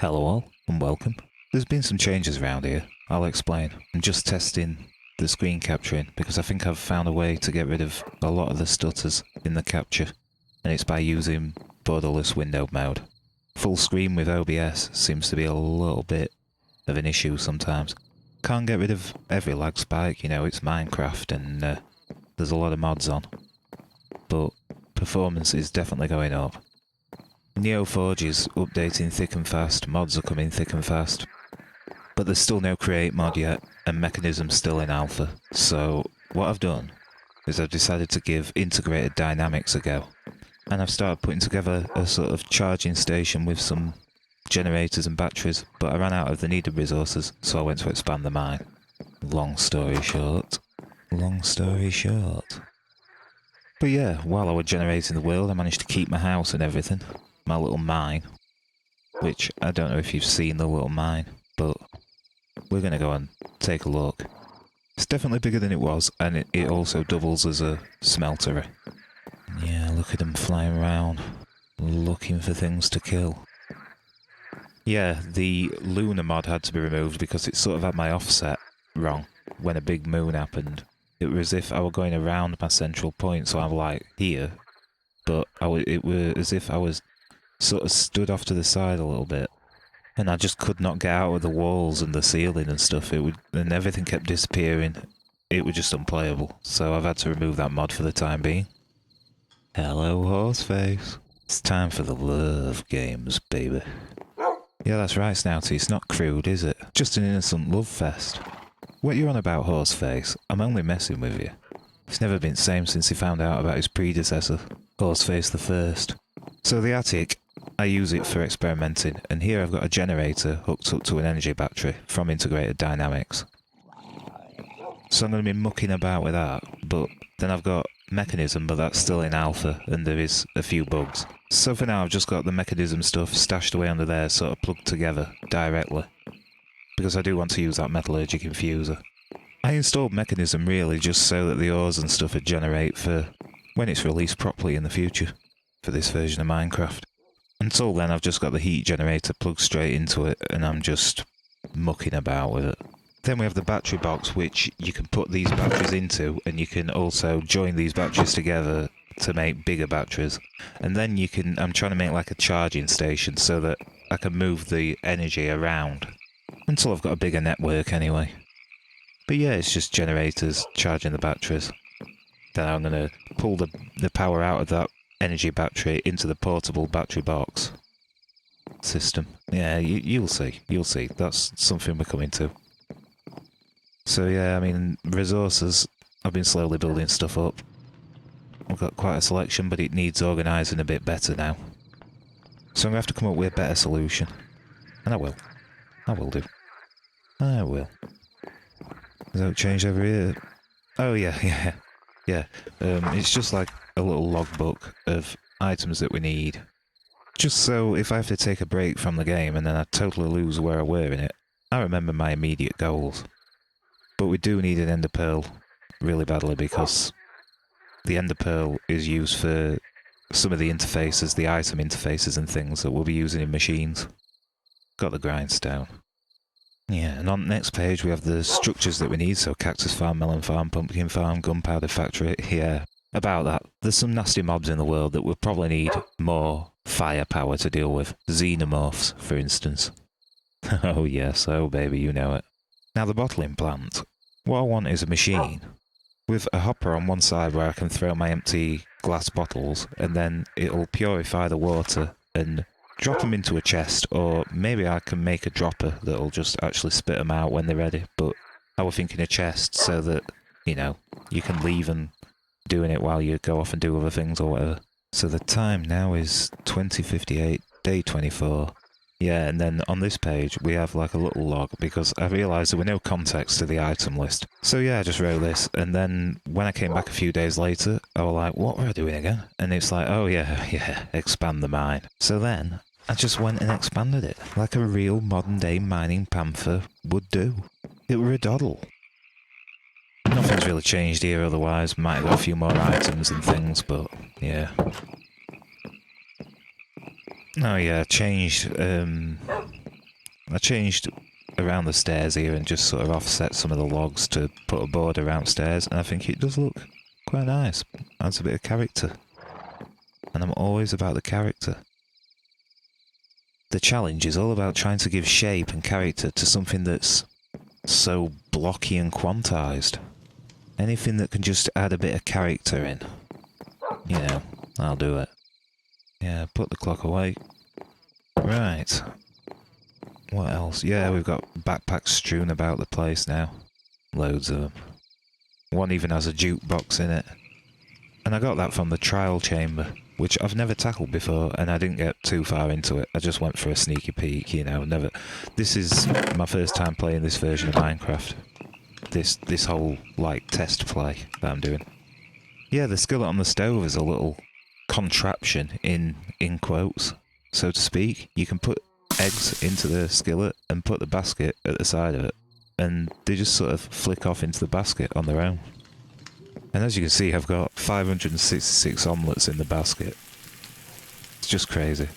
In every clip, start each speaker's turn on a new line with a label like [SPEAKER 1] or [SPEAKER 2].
[SPEAKER 1] Hello all, and welcome. There's been some changes around here. I'll explain. I'm just testing the screen capturing because I think I've found a way to get rid of a lot of the stutters in the capture, and it's by using borderless window mode. Full screen with OBS seems to be a little bit of an issue sometimes. Can't get rid of every lag spike, you know, it's Minecraft and there's a lot of mods on. But performance is definitely going up. Neoforge is updating thick and fast, mods are coming thick and fast. But there's still no create mod yet, and Mechanism's still in alpha. So what I've done is I've decided to give integrated dynamics a go. And I've started putting together a sort of charging station with some generators and batteries, but I ran out of the needed resources, so I went to expand the mine. Long story short. But yeah, while I was generating the world, I managed to keep my house and everything. My little mine. Which, I don't know if you've seen the little mine, but we're going to go and take a look. It's definitely bigger than it was, and it also doubles as a smeltery. Yeah, look at them flying around, looking for things to kill. Yeah, the lunar mod had to be removed because it sort of had my offset wrong when a big moon happened. It was as if I were going around my central point, so I'm like here, but it was as if I was sort of stood off to the side a little bit, and I just could not get out of the walls and the ceiling and stuff. And everything kept disappearing. It was just unplayable, so I've had to remove that mod for the time being. Hello, Horseface. It's time for the love games, baby. Yeah, that's right, Snouty. It's not crude, is it? Just an innocent love fest. What you on about, Horseface? I'm only messing with you. It's never been the same since he found out about his predecessor, Horseface the First. So the attic, I use it for experimenting, and here I've got a generator hooked up to an energy battery from Integrated Dynamics. So I'm going to be mucking about with that, but then I've got Mechanism, but that's still in alpha, and there is a few bugs. So for now I've just got the Mechanism stuff stashed away under there, sort of plugged together directly, because I do want to use that metallurgic infuser. I installed Mechanism really just so that the ores and stuff would generate for when it's released properly in the future, for this version of Minecraft. Until then I've just got the heat generator plugged straight into it, and I'm just mucking about with it. Then we have the battery box, which you can put these batteries into, and you can also join these batteries together to make bigger batteries. And then you can, I'm trying to make like a charging station so that I can move the energy around. Until I've got a bigger network anyway. But yeah, it's just generators charging the batteries. Then I'm going to pull the power out of that energy battery into the portable battery box system. Yeah, you'll see. That's something we're coming to. So yeah, I mean, resources, I've been slowly building stuff up. I've got quite a selection, but it needs organising a bit better now. So I'm going to have to come up with a better solution. And I will. I will do. I will. Has that changed over here? Oh yeah. It's just like a little logbook of items that we need. Just so if I have to take a break from the game and then I totally lose where I were in it, I remember my immediate goals. But we do need an ender pearl really badly because the ender pearl is used for some of the interfaces, the item interfaces and things that we'll be using in machines. Got the grindstone. Yeah, and on the next page we have the structures that we need, so cactus farm, melon farm, pumpkin farm, gunpowder factory. Yeah, about that. There's some nasty mobs in the world that will probably need more firepower to deal with. Xenomorphs, for instance. Oh yes, oh baby, you know it. Now the bottling plant. What I want is a machine with a hopper on one side where I can throw my empty glass bottles and then it'll purify the water and drop them into a chest, or maybe I can make a dropper that'll just actually spit them out when they're ready, but I was thinking a chest so that, you know, you can leave and doing it while you go off and do other things or whatever. So the time now is 20:58, day 24. Yeah, and then on this page we have like a little log because I realised there were no context to the item list. So yeah, I just wrote this, and then when I came back a few days later, I was like, what were I doing again? And it's like, oh yeah, expand the mine. So then I just went and expanded it, like a real modern day mining panther would do. It were a doddle. Nothing's really changed here otherwise, might have got a few more items and things, but yeah. Oh yeah, changed I changed around the stairs here and just sort of offset some of the logs to put a border downstairs, and I think it does look quite nice. Adds a bit of character. And I'm always about the character. The challenge is all about trying to give shape and character to something that's so blocky and quantized. Anything that can just add a bit of character in, you know, I'll do it. Yeah, put the clock away. Right. What else? Yeah, we've got backpacks strewn about the place now. Loads of them. One even has a jukebox in it. And I got that from the trial chamber, which I've never tackled before, and I didn't get too far into it. I just went for a sneaky peek, you know, never... This is my first time playing this version of Minecraft. This whole, like, test play that I'm doing. Yeah, the skillet on the stove is a little contraption, in quotes, so to speak. You can put eggs into the skillet and put the basket at the side of it, and they just sort of flick off into the basket on their own. And as you can see, I've got 566 omelettes in the basket. It's just crazy.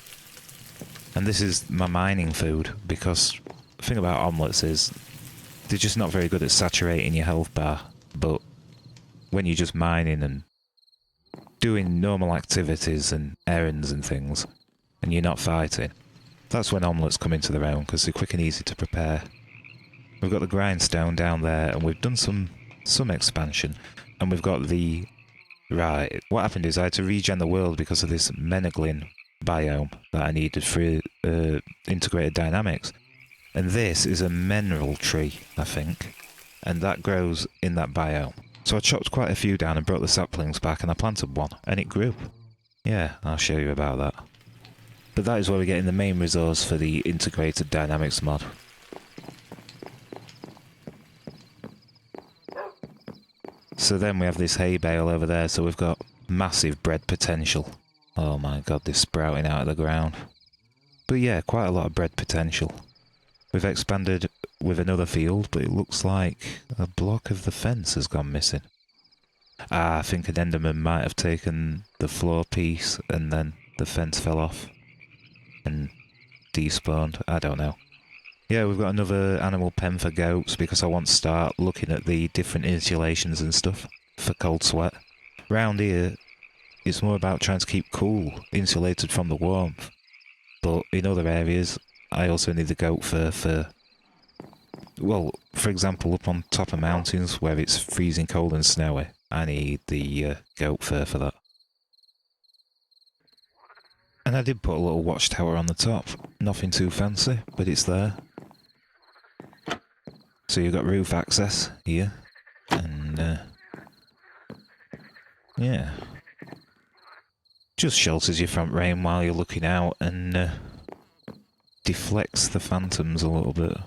[SPEAKER 1] And this is my mining food, because the thing about omelettes is they're just not very good at saturating your health bar, but when you're just mining and doing normal activities and errands and things, and you're not fighting, that's when omelettes come into their own, because they're quick and easy to prepare. We've got the grindstone down there, and we've done some expansion, and we've got the... Right, what happened is I had to regen the world because of this Meneglin biome that I needed for integrated dynamics. And this is a mineral tree, I think, and that grows in that biome. So I chopped quite a few down and brought the saplings back, and I planted one, and it grew. Yeah, I'll show you about that. But that is where we're getting the main resource for the integrated dynamics mod. So then we have this hay bale over there, so we've got massive bread potential. Oh my god, they're sprouting out of the ground. But yeah, quite a lot of bread potential. We've expanded with another field, but it looks like a block of the fence has gone missing. Ah, I think an enderman might have taken the floor piece and then the fence fell off and despawned. I don't know. Yeah, we've got another animal pen for goats because I want to start looking at the different insulations and stuff for cold sweat. Round here, it's more about trying to keep cool, insulated from the warmth. But in other areas, I also need the goat fur for... Well, for example, up on top of mountains where it's freezing cold and snowy, I need the goat fur for that. And I did put a little watchtower on the top. Nothing too fancy, but it's there. So you've got roof access here, and yeah. Just shelters your front rain while you're looking out and deflects the phantoms a little bit.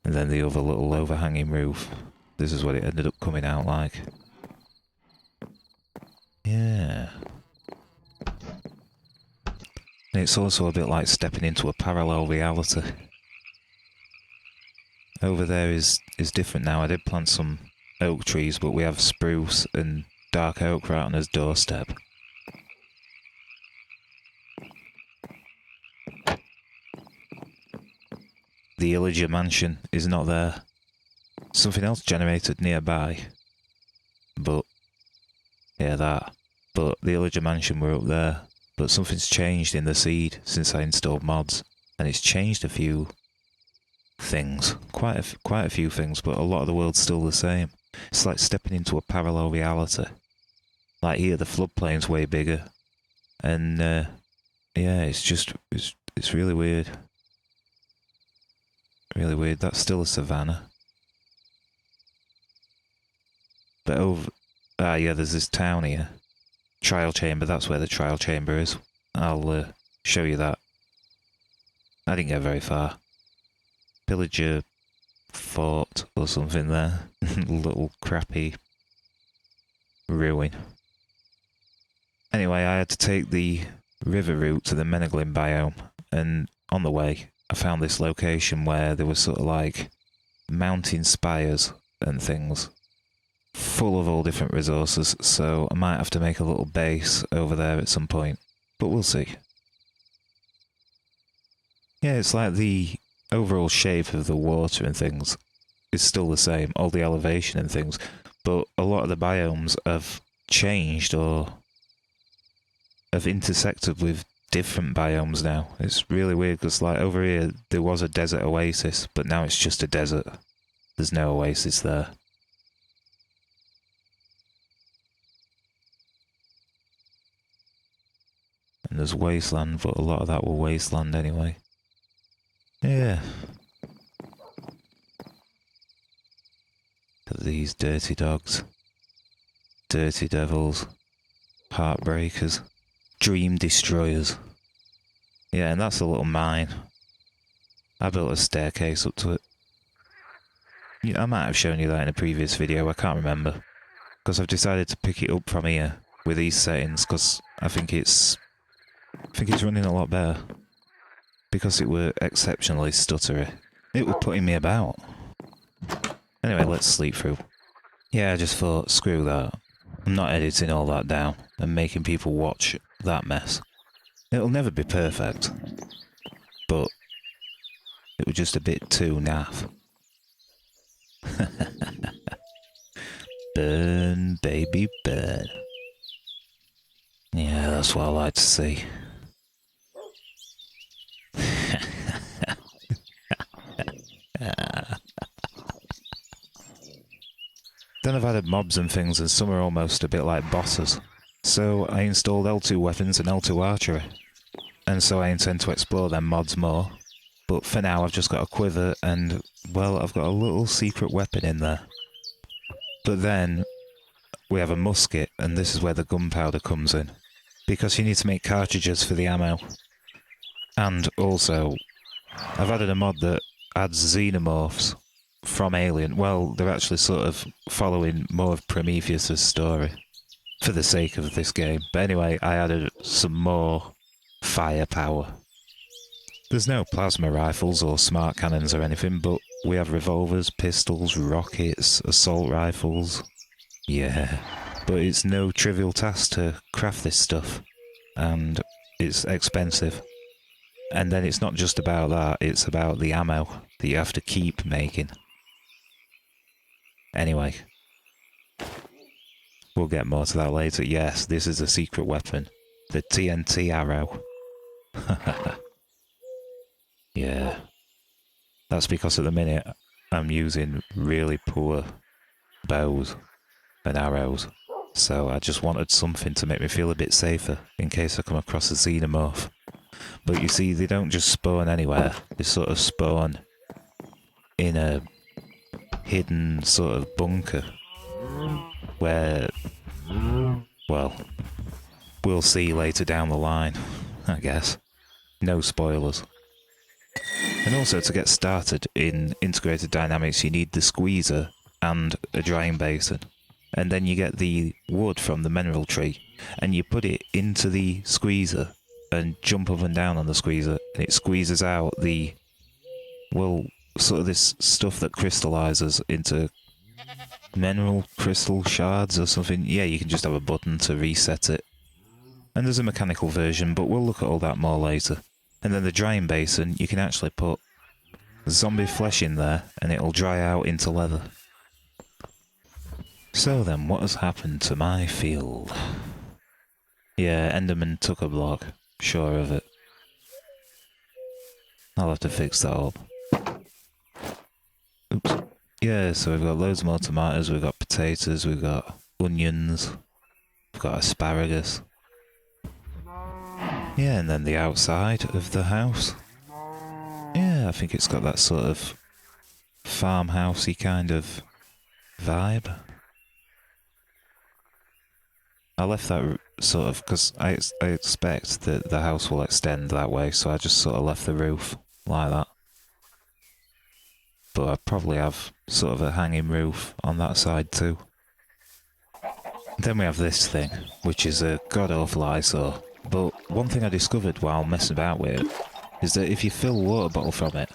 [SPEAKER 1] And then the other little overhanging roof. This is what it ended up coming out like. Yeah. And it's also a bit like stepping into a parallel reality. Over there is different now. I did plant some oak trees, but we have spruce and dark oak right on his doorstep. The Illager mansion is not there. Something else generated nearby. But, yeah, that. But the Illager mansion were up there. But something's changed in the seed since I installed mods. And it's changed a few things. Quite a few things, but a lot of the world's still the same. It's like stepping into a parallel reality. Like here, the floodplain's way bigger. And, yeah, it's really weird. Really weird. That's still a savannah. But over... Ah, yeah, there's this town here. Trial chamber, that's where the trial chamber is. I'll show you that. I didn't get very far. Pillager fort or something there. Little crappy ruin. Anyway, I had to take the river route to the Meneglin biome, and on the way I found this location where there was sort of like mountain spires and things full of all different resources, so I might have to make a little base over there at some point, but we'll see. Yeah, it's like the overall shape of the water and things is still the same, all the elevation and things, but a lot of the biomes have changed or have intersected with different biomes now. It's really weird because like over here there was a desert oasis, but now it's just a desert. There's no oasis there. And there's wasteland, but a lot of that were wasteland anyway. Yeah. These dirty dogs. Dirty devils. Heartbreakers. Dream destroyers. Yeah, and that's a little mine. I built a staircase up to it. Yeah, I might have shown you that in a previous video, I can't remember. Because I've decided to pick it up from here with these settings, because I think it's running a lot better. Because it were exceptionally stuttery. It were putting me about. Anyway, let's sleep through. Yeah, I just thought, screw that. I'm not editing all that down and making people watch that mess. It'll never be perfect. But it was just a bit too naff. Burn, baby, burn. Yeah, that's what I like to see. Then I've added mobs and things, and some are almost a bit like bosses. So I installed L2 weapons and L2 archery. And so I intend to explore them mods more. But for now I've just got a quiver and, well, I've got a little secret weapon in there. But then we have a musket, and this is where the gunpowder comes in. Because you need to make cartridges for the ammo. And also, I've added a mod that adds xenomorphs from Alien. Well, they're actually sort of following more of Prometheus' story for the sake of this game. But anyway, I added some more firepower. There's no plasma rifles or smart cannons or anything, but we have revolvers, pistols, rockets, assault rifles. Yeah, but it's no trivial task to craft this stuff, and it's expensive. And then it's not just about that, it's about the ammo that you have to keep making. Anyway, we'll get more to that later. Yes, this is a secret weapon. The TNT arrow. Yeah. That's because at the minute I'm using really poor bows and arrows. So I just wanted something to make me feel a bit safer in case I come across a xenomorph. But you see, they don't just spawn anywhere. They sort of spawn in a hidden sort of bunker where, well, we'll see later down the line, I guess. No spoilers. And also, to get started in Integrated Dynamics, you need the squeezer and a drying basin. And then you get the wood from the mineral tree, and you put it into the squeezer and jump up and down on the squeezer, and it squeezes out the, well, sort of this stuff that crystallizes into mineral crystal shards or something. Yeah, you can just have a button to reset it. And there's a mechanical version, but we'll look at all that more later. And then the drying basin, you can actually put zombie flesh in there, and it'll dry out into leather. So then, what has happened to my field? Yeah, Enderman took a block. Sure of it. I'll have to fix that up. Oops. Yeah, so we've got loads more tomatoes, we've got potatoes, we've got onions, we've got asparagus. Yeah, and then the outside of the house. Yeah, I think it's got that sort of farmhousey kind of vibe. I left that sort of, because I expect that the house will extend that way, so I just sort of left the roof like that. But I probably have sort of a hanging roof on that side too. Then we have this thing, which is a god-awful eyesore. But one thing I discovered while messing about with it is that if you fill a water bottle from it,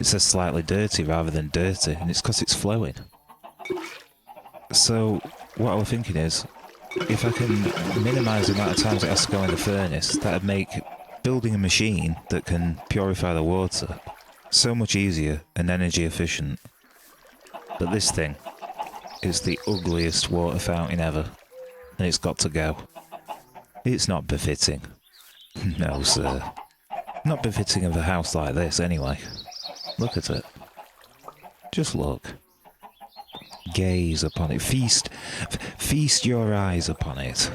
[SPEAKER 1] it says slightly dirty rather than dirty, and it's because it's flowing. So what I was thinking is, if I can minimise the amount of times it has to go in the furnace, that'd make building a machine that can purify the water so much easier and energy efficient. But this thing is the ugliest water fountain ever, and it's got to go. It's not befitting. No, sir. Not befitting of a house like this, anyway. Look at it. Just look. Gaze upon it. Feast your eyes upon it.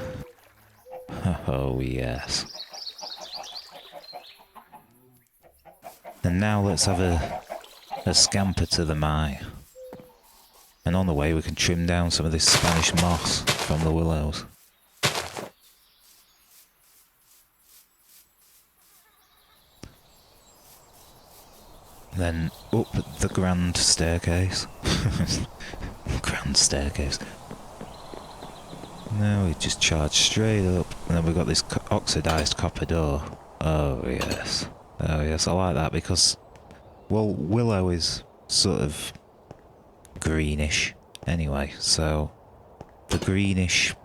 [SPEAKER 1] Oh, yes. And now let's have a scamper to the mine. And on the way we can trim down some of this Spanish moss from the willows. Then up the grand staircase. Grand staircase. Now we just charge straight up, and then we've got this oxidised copper door. Oh yes. Oh yes, I like that because, well, willow is sort of greenish anyway, so the greenish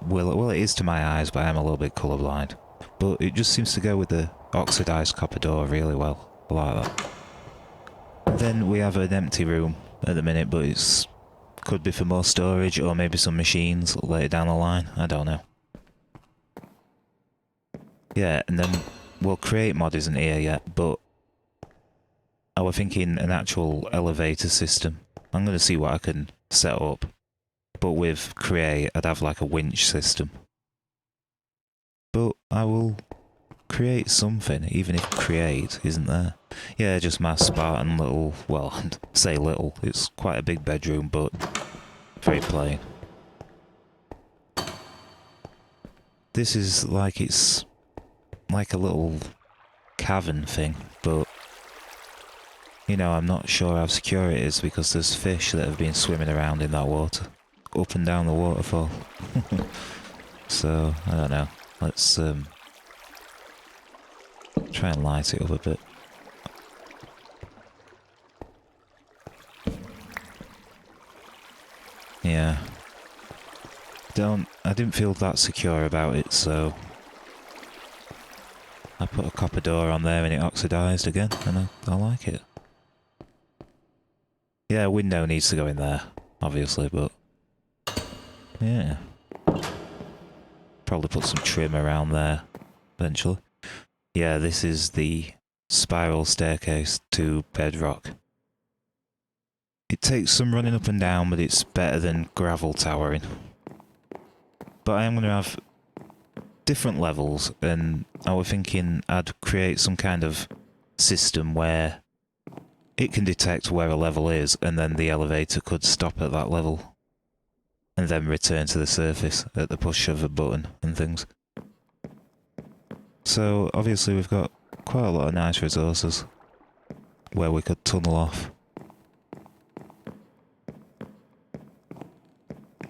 [SPEAKER 1] willow, well it is to my eyes, but I am a little bit colourblind. But it just seems to go with the oxidised copper door really well. I like that. Then we have an empty room at the minute, but it's could be for more storage or maybe some machines later down the line. I don't know. Yeah, and then we'll create mod isn't here yet, but I was thinking an actual elevator system. I'm going to see what I can set up. But with create, I'd have like a winch system. But I will create something, even if create isn't there. Yeah, just my Spartan little, well, say little, it's quite a big bedroom, but very plain. This is like, it's like a little cavern thing, but you know, I'm not sure how secure it is because there's fish that have been swimming around in that water, up and down the waterfall. So, I don't know. Let's try and light it up a bit. Yeah. I didn't feel that secure about it, so I put a copper door on there and it oxidised again, and I like it. Yeah, a window needs to go in there, obviously, but yeah. Probably put some trim around there, eventually. Yeah, this is the spiral staircase to bedrock. It takes some running up and down, but it's better than gravel towering. But I am going to have different levels, and I was thinking I'd create some kind of system where it can detect where a level is, and then the elevator could stop at that level, and then return to the surface at the push of a button and things. So, obviously we've got quite a lot of nice resources where we could tunnel off.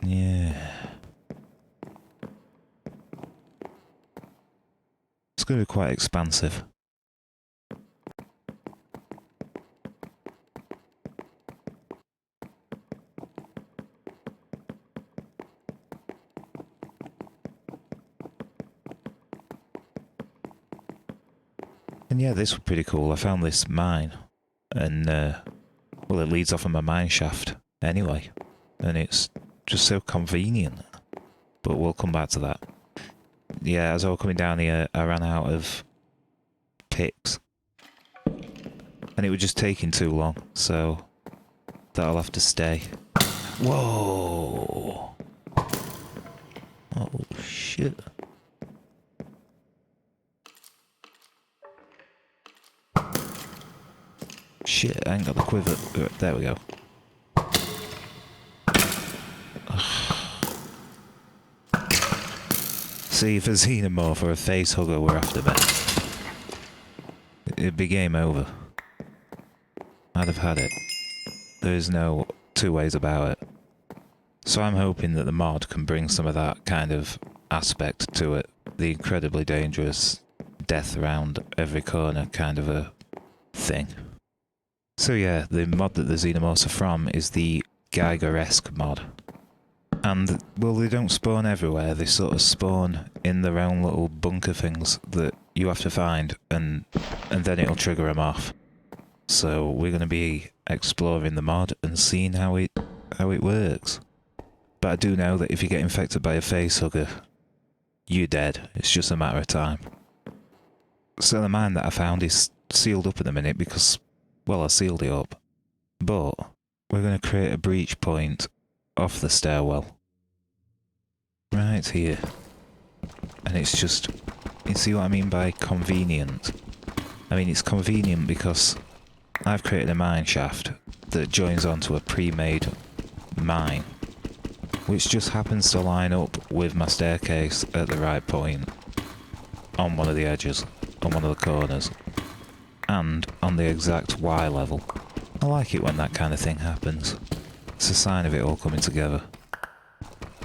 [SPEAKER 1] Yeah. It's going to be quite expansive. And yeah, this was pretty cool. I found this mine, and well, it leads off of my mine shaft anyway, and it's just so convenient. But we'll come back to that. Yeah, as I was coming down here, I ran out of picks, and it was just taking too long, so that'll have to stay. Whoa! Oh shit! Shit, I ain't got the quiver. There we go. See, if a xenomorph or a face hugger were after me, it'd be game over. I'd have had it. There is no two ways about it. So I'm hoping that the mod can bring some of that kind of aspect to it. The incredibly dangerous death around every corner kind of a thing. So yeah, the mod that the xenomorphs are from is the Geiger-esque mod. And, well, they don't spawn everywhere, they sort of spawn in their own little bunker things that you have to find, and then it'll trigger them off. So we're going to be exploring the mod and seeing how it works. But I do know that if you get infected by a facehugger, you're dead. It's just a matter of time. So the mine that I found is sealed up at the minute because, well, I sealed it up. But we're going to create a breach point off the stairwell. Right here. And it's just, you see what I mean by convenient? I mean, it's convenient because I've created a mine shaft that joins onto a pre-made mine, which just happens to line up with my staircase at the right point, on one of the edges, on one of the corners, and on the exact Y level. I like it when that kind of thing happens. It's a sign of it all coming together.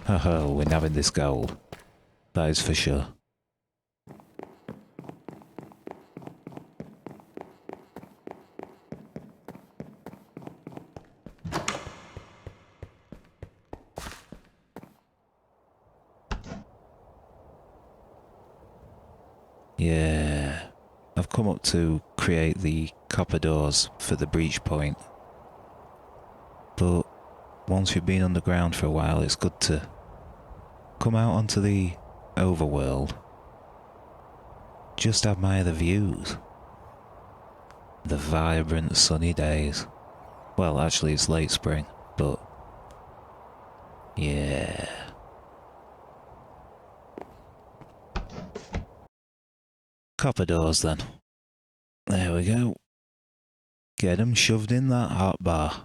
[SPEAKER 1] Oh, we're nabbing this gold. That is for sure. Yeah, I've come up to create the copper doors for the breach point. But once you've been underground for a while, it's good to come out onto the overworld. Just admire the views. The vibrant sunny days. Well, actually it's late spring, but yeah. Copper doors then. There we go. Get them shoved in that hot bar.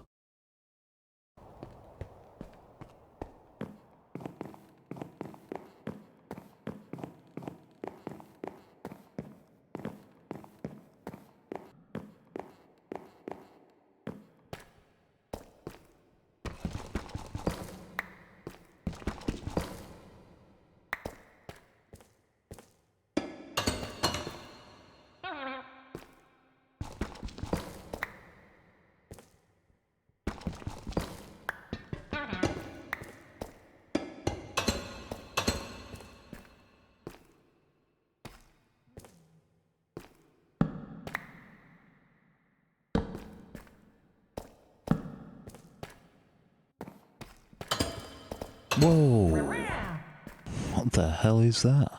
[SPEAKER 1] Whoa! What the hell is that?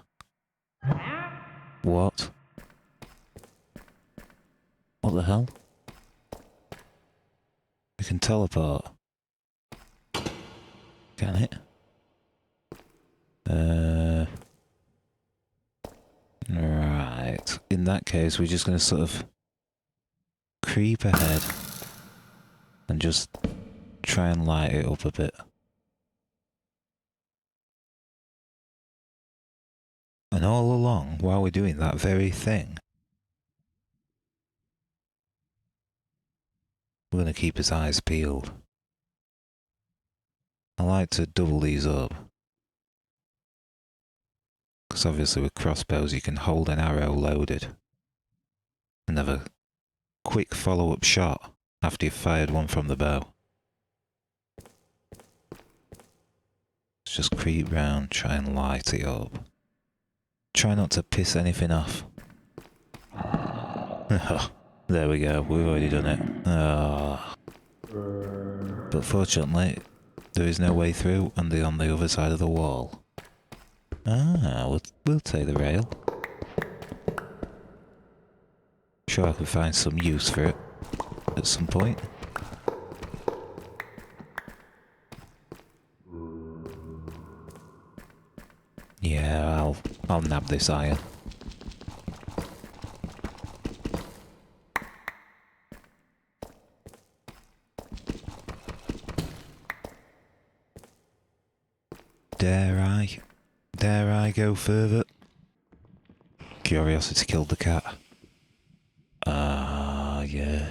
[SPEAKER 1] What? What the hell? We can teleport. Can it? Right. In that case, we're just going to sort of creep ahead and just try and light it up a bit. And all along, while we're doing that very thing, we're going to keep his eyes peeled. I like to double these up. Because obviously with crossbows you can hold an arrow loaded and have a quick follow-up shot after you've fired one from the bow. Let's just creep round, try and light it up. Try not to piss anything off. There we go, we've already done it. But fortunately, there is no way through and they're on the other side of the wall. We'll take the rail. Sure I could find some use for it at some point. Yeah, I'll nab this iron. Dare I go further? Curiosity killed the cat. Yeah.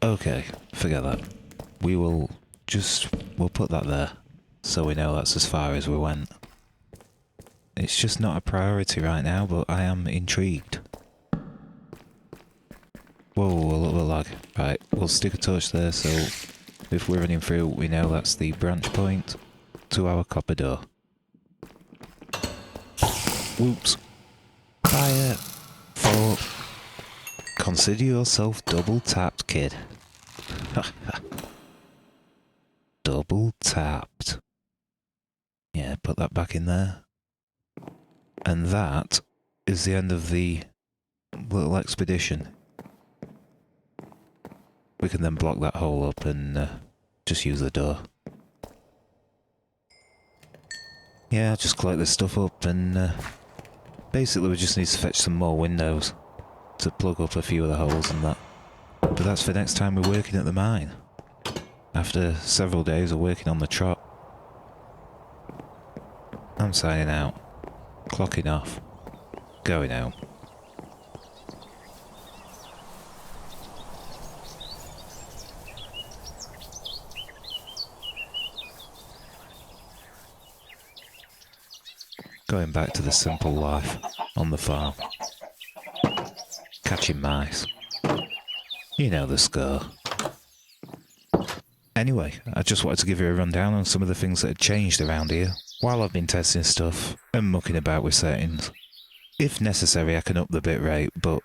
[SPEAKER 1] Okay, forget that. We'll put that there, so we know that's as far as we went. It's just not a priority right now, but I am intrigued. Whoa, a little bit of lag. Right, we'll stick a torch there, so if we're running through, we know that's the branch point to our copper door. Whoops. Fire! Fall! Consider yourself double tapped, kid. Double tapped. Yeah, put that back in there. And that is the end of the little expedition. We can then block that hole up and just use the door. Yeah, I'll just collect this stuff up and basically we just need to fetch some more windows to plug up a few of the holes and that. But that's for next time we're working at the mine. After several days of working on the trot. I'm signing out. Clocking off. Going home. Going back to the simple life on the farm. Catching mice. You know the score. Anyway, I just wanted to give you a rundown on some of the things that had changed around here while I've been testing stuff and mucking about with settings. If necessary, I can up the bitrate, but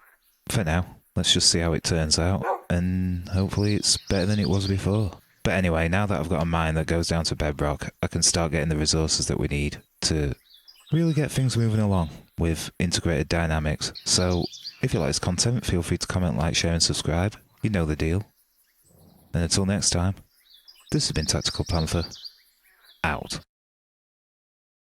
[SPEAKER 1] for now, let's just see how it turns out, and hopefully it's better than it was before. But anyway, now that I've got a mine that goes down to bedrock, I can start getting the resources that we need to really get things moving along with integrated dynamics. So, if you like this content, feel free to comment, like, share and subscribe. You know the deal. And until next time, this has been Tactical Panther, out.